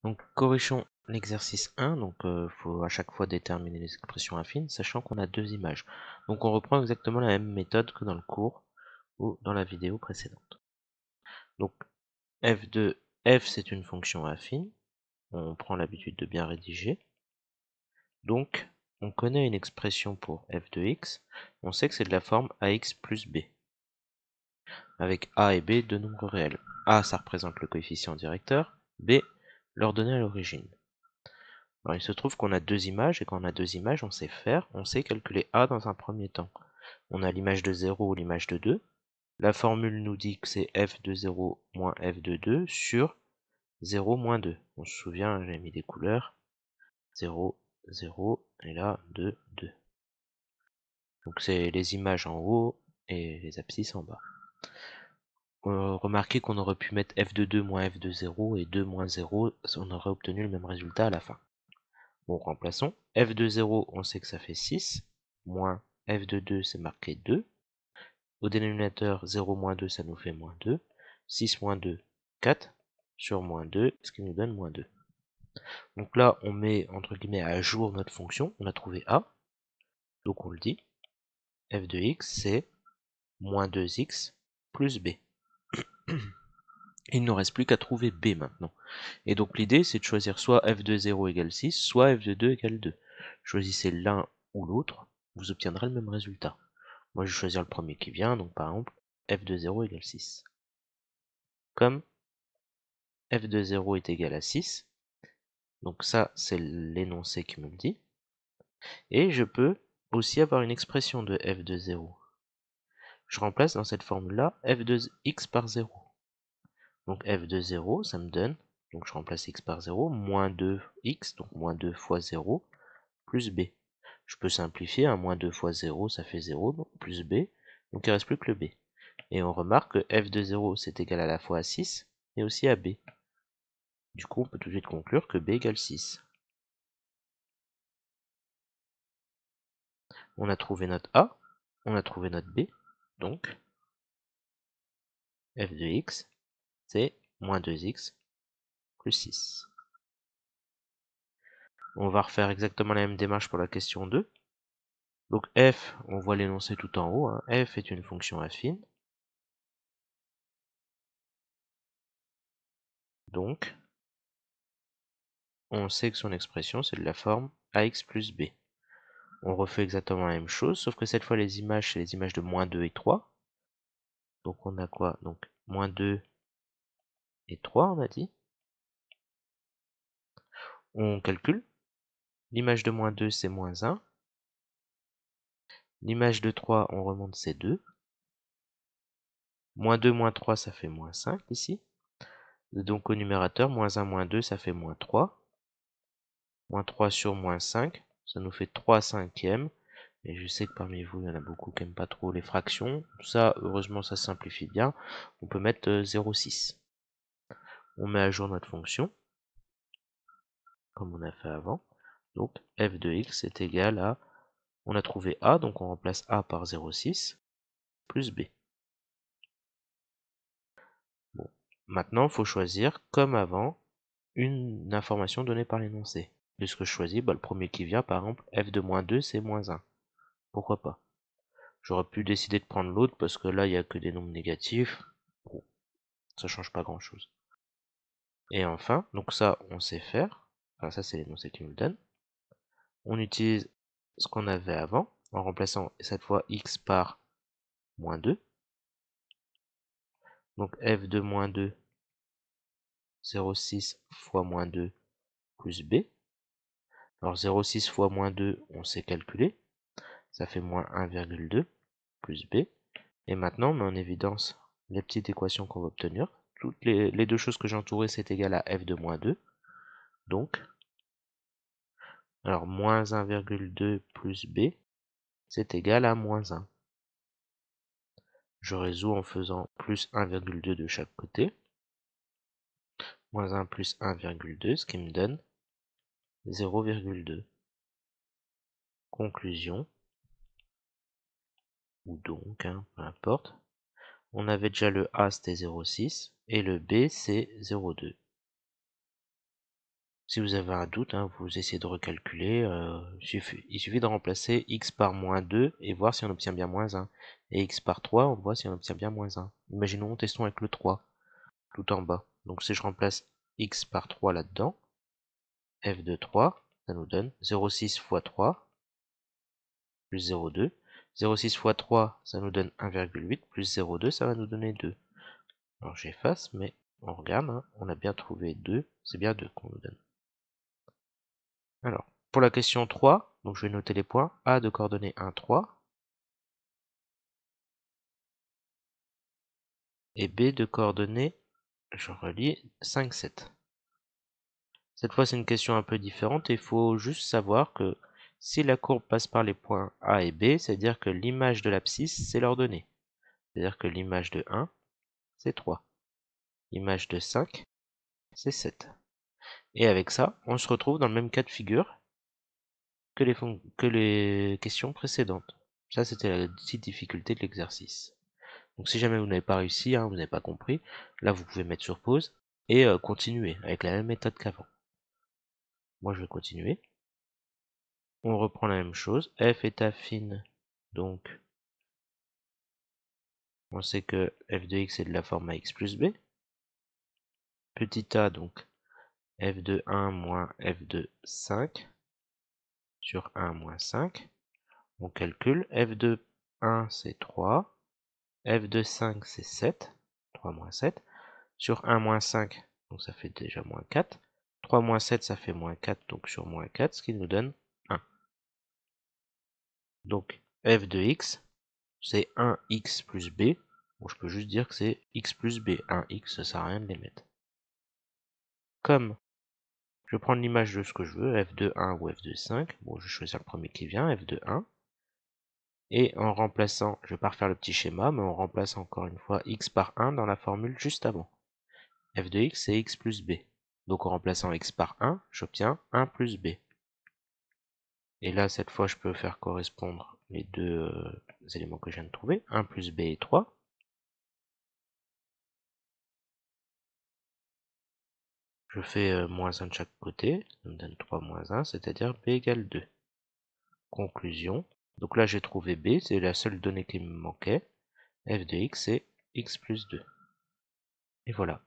Donc corrigeons l'exercice 1, donc faut à chaque fois déterminer les expressions affines, sachant qu'on a deux images. Donc on reprend exactement la même méthode que dans le cours ou dans la vidéo précédente. Donc f de f c'est une fonction affine, on prend l'habitude de bien rédiger. Donc on connaît une expression pour f de x, on sait que c'est de la forme ax plus b, avec a et b deux nombres réels. A ça représente le coefficient directeur, b l'ordonnée à l'origine. Alors, il se trouve qu'on a deux images, et quand on a deux images, on sait calculer A dans un premier temps. On a l'image de 0 ou l'image de 2. La formule nous dit que c'est f de 0 moins f de 2 sur 0 moins 2. On se souvient, j'ai mis des couleurs. 0, 0, et là, 2, 2. Donc c'est les images en haut et les abscisses en bas. Remarquez qu'on aurait pu mettre f de 2 moins f de 0 et 2 moins 0, on aurait obtenu le même résultat à la fin. Bon, remplaçons. f de 0, on sait que ça fait 6, moins f de 2, c'est marqué 2. Au dénominateur, 0 moins 2, ça nous fait moins 2. 6 moins 2, 4, sur moins 2, ce qui nous donne moins 2. Donc là, on met, entre guillemets, à jour notre fonction. On a trouvé a. Donc on le dit. f de x, c'est moins 2x plus b. Il ne nous reste plus qu'à trouver b maintenant. Et donc l'idée, c'est de choisir soit f de 0 égale 6, soit f de 2 égale 2. Choisissez l'un ou l'autre, vous obtiendrez le même résultat. Moi, je vais choisir le premier qui vient, donc par exemple, f de 0 égale 6. Comme f de 0 est égal à 6, donc ça, c'est l'énoncé qui me le dit. Et je peux aussi avoir une expression de f de 0. Je remplace dans cette formule-là f de x par 0. Donc f de 0, ça me donne, donc je remplace x par 0, moins 2x, donc moins 2 fois 0, plus b. Je peux simplifier, hein, moins 2 fois 0, ça fait 0, donc plus b, donc il ne reste plus que le b. Et on remarque que f de 0, c'est égal à la fois à 6, et aussi à b. Du coup, on peut tout de suite conclure que b égale 6. On a trouvé notre a, on a trouvé notre b, donc f de x, c'est moins 2x plus 6. On va refaire exactement la même démarche pour la question 2. Donc f, on voit l'énoncé tout en haut, hein. F est une fonction affine. Donc, on sait que son expression, c'est de la forme ax plus b. On refait exactement la même chose, sauf que cette fois, les images, c'est les images de moins 2 et 3. Donc, on a quoi? Donc, moins 2 et 3, on a dit. On calcule. L'image de moins 2, c'est moins 1. L'image de 3, on remonte, c'est 2. Moins 2, moins 3, ça fait moins 5 ici. Donc, au numérateur, moins 1, moins 2, ça fait moins 3. Moins 3 sur moins 5, ça nous fait 3 cinquièmes. Et je sais que parmi vous, il y en a beaucoup qui n'aiment pas trop les fractions. Tout ça, heureusement, ça simplifie bien. On peut mettre 0,6. On met à jour notre fonction, comme on a fait avant. Donc, f de x est égal à... On a trouvé a, donc on remplace a par 0,6, plus b. Bon. Maintenant, il faut choisir, comme avant, une information donnée par l'énoncé. Puisque je choisis, le premier qui vient, par exemple, f de moins 2, c'est moins 1. Pourquoi pas? J'aurais pu décider de prendre l'autre parce que là, il n'y a que des nombres négatifs. Bon, ça change pas grand chose. Et enfin, donc ça, on sait faire. Enfin, ça, c'est l'énoncé qui nous le donne. On utilise ce qu'on avait avant, en remplaçant cette fois x par moins 2. Donc f de moins 2, 0,6 fois moins 2 plus b. Alors 0,6 fois moins 2, on sait calculer. Ça fait moins 1,2 plus b. Et maintenant, on met en évidence les petites équations qu'on va obtenir. Toutes les deux choses que j'ai entourées, c'est égal à f de moins 2. Donc, alors moins 1,2 plus b, c'est égal à moins 1. Je résous en faisant plus 1,2 de chaque côté. Moins 1 plus 1,2, ce qui me donne 0,2. Conclusion, ou donc, hein, peu importe. On avait déjà le A, c'était 0,6, et le B, c'est 0,2. Si vous avez un doute, hein, vous essayez de recalculer, il suffit de remplacer x par -2 et voir si on obtient bien -1. Et x par 3, on voit si on obtient bien -1. Imaginons, testons avec le 3, tout en bas. Donc si je remplace x par 3 là-dedans, f de 3, ça nous donne 0,6 fois 3, plus 0,2. 0,6 fois 3, ça nous donne 1,8, plus 0,2, ça va nous donner 2. Alors j'efface, mais on regarde, hein, on a bien trouvé 2, c'est bien 2 qu'on nous donne. Alors, pour la question 3, donc je vais noter les points. A de coordonnées 1, 3. Et B de coordonnées, je relis, 5, 7. Cette fois, c'est une question un peu différente et il faut juste savoir que si la courbe passe par les points A et B, c'est-à-dire que l'image de l'abscisse, c'est leur donnée. C'est-à-dire que l'image de 1, c'est 3. L'image de 5, c'est 7. Et avec ça, on se retrouve dans le même cas de figure que les questions précédentes. Ça, c'était la petite difficulté de l'exercice. Donc si jamais vous n'avez pas réussi, hein, vous n'avez pas compris, là vous pouvez mettre sur pause et continuer avec la même méthode qu'avant. Moi je vais continuer. On reprend la même chose. F est affine, donc on sait que f de x est de la forme ax plus b. Petit a, donc f de 1 moins f de 5 sur 1 moins 5. On calcule. F de 1 c'est 3. F de 5 c'est 7. 3 moins 7. Sur 1 moins 5, donc ça fait déjà moins 4. 3 moins 7, ça fait moins 4, donc sur moins 4, ce qui nous donne 1. Donc f de x, c'est 1x plus b. Bon, je peux juste dire que c'est x plus b. 1x, ça sert à rien de les mettre. Comme je vais prendre l'image de ce que je veux, f de 1 ou f de 5. Bon, je vais choisir le premier qui vient, f de 1. Et en remplaçant, je vais pas refaire le petit schéma, mais on remplace encore une fois x par 1 dans la formule juste avant. F de x, c'est x plus b. Donc en remplaçant x par 1, j'obtiens 1 plus b. Et là, cette fois, je peux faire correspondre les deux éléments que je viens de trouver. 1 plus b est 3. Je fais moins 1 de chaque côté. Ça me donne 3 moins 1, c'est-à-dire b égale 2. Conclusion. Donc là, j'ai trouvé b, c'est la seule donnée qui me manquait. F de x, c'est x plus 2. Et voilà.